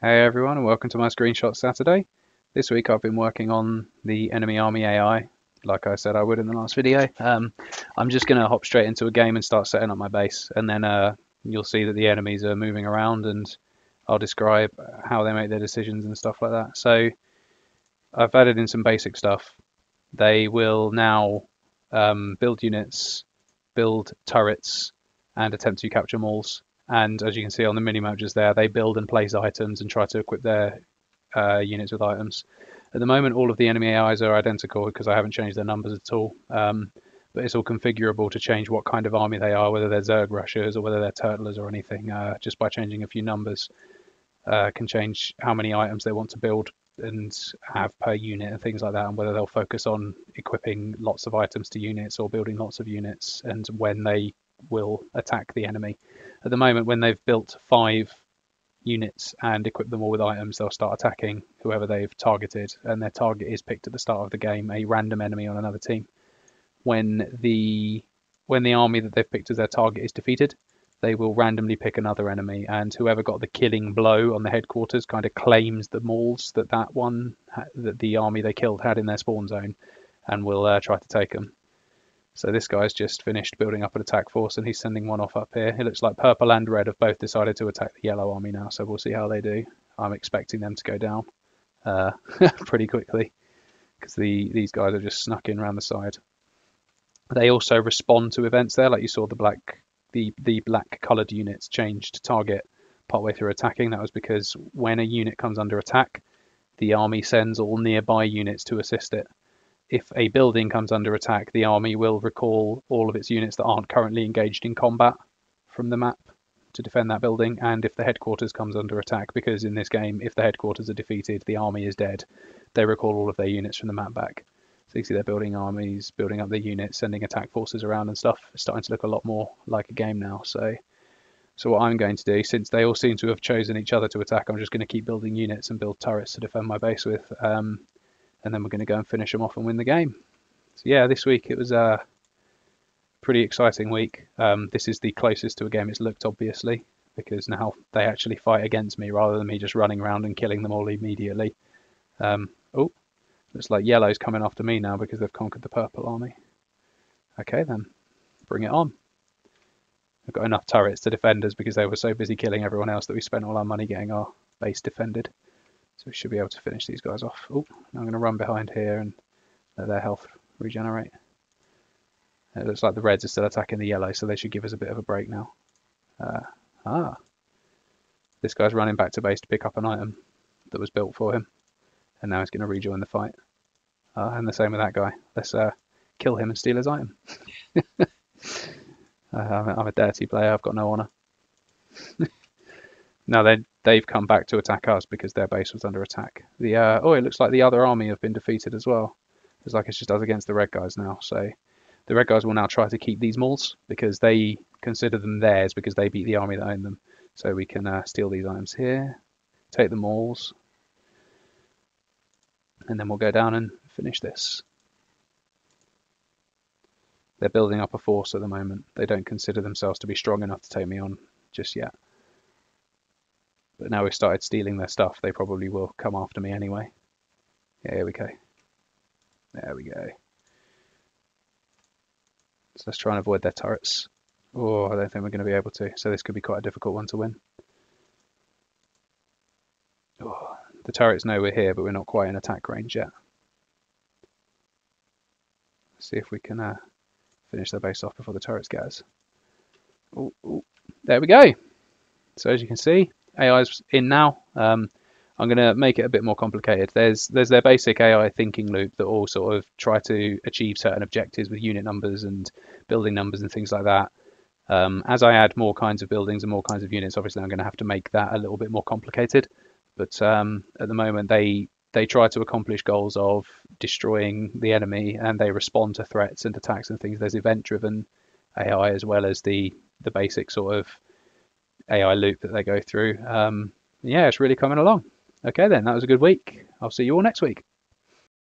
Hey everyone, and welcome to my Screenshot Saturday. This week I've been working on the enemy army AI, like I said I would in the last video. I'm just going to hop straight into a game and start setting up my base, and then you'll see that the enemies are moving around, and I'll describe how they make their decisions and stuff like that. So I've added in some basic stuff. They will now build units, build turrets, and attempt to capture mauls. And as you can see on the minimap just there, they build and place items and try to equip their units with items. At the moment, all of the enemy AIs are identical because I haven't changed their numbers at all. But it's all configurable to change what kind of army they are, whether they're Zerg rushers or whether they're turtlers or anything. Just by changing a few numbers, can change how many items they want to build and have per unit and things like that, and whether they'll focus on equipping lots of items to units or building lots of units, and when they will attack the enemy. At the moment, when they've built 5 units and equipped them all with items, they'll start attacking whoever they've targeted, and their target is picked at the start of the game, a random enemy on another team. When the army that they've picked as their target is defeated, they will randomly pick another enemy, and whoever got the killing blow on the headquarters kind of claims the mauls that that the army they killed had in their spawn zone, and will try to take them. So this guy's just finished building up an attack force, and he's sending one off up here. It looks like purple and red have both decided to attack the yellow army now, so we'll see how they do. I'm expecting them to go down pretty quickly because these guys are just snuck in around the side. They also respond to events there, like you saw the black coloured units changed target partway through attacking. That was because when a unit comes under attack, the army sends all nearby units to assist it. If a building comes under attack, the army will recall all of its units that aren't currently engaged in combat from the map to defend that building. And if the headquarters comes under attack, because in this game, if the headquarters are defeated, the army is dead, they recall all of their units from the map back. So you see they're building armies, building up their units, sending attack forces around and stuff. It's starting to look a lot more like a game now. So what I'm going to do, since they all seem to have chosen each other to attack, I'm just going to keep building units and build turrets to defend my base with. And then we're going to go and finish them off and win the game. So yeah, this week it was a pretty exciting week. This is the closest to a game it's looked, obviously, because now they actually fight against me rather than me just running around and killing them all immediately. Oh. Looks like yellow's coming after me now because they've conquered the purple army. Okay then, bring it on. We've got enough turrets to defend us because they were so busy killing everyone else that we spent all our money getting our base defended. So we should be able to finish these guys off. Oh, I'm going to run behind here and let their health regenerate. It looks like the reds are still attacking the yellow, so they should give us a bit of a break now. This guy's running back to base to pick up an item that was built for him. And now he's going to rejoin the fight. And the same with that guy. Let's kill him and steal his item. I'm a dirty player. I've got no honour. Now they've come back to attack us because their base was under attack. It looks like the other army have been defeated as well. It's like it's just us against the red guys now. So the red guys will now try to keep these mauls because they consider them theirs because they beat the army that owned them. So we can steal these items here, take the mauls, and then we'll go down and finish this. They're building up a force at the moment. They don't consider themselves to be strong enough to take me on just yet. But now we've started stealing their stuff, they probably will come after me anyway. Yeah, here we go. There we go. So let's try and avoid their turrets. Oh, I don't think we're going to be able to. So this could be quite a difficult one to win. Oh, the turrets know we're here, but we're not quite in attack range yet. Let's see if we can finish their base off before the turrets get us. Ooh, there we go. So as you can see, AI's in now. I'm going to make it a bit more complicated. There's their basic AI thinking loop that all sort of try to achieve certain objectives with unit numbers and building numbers and things like that. As I add more kinds of buildings and more kinds of units, obviously I'm going to have to make that a little bit more complicated. But at the moment, they try to accomplish goals of destroying the enemy, and they respond to threats and attacks and things. There's event-driven AI as well as the basic sort of AI loop that they go through. Yeah, it's really coming along. Okay then, that was a good week. I'll see you all next week.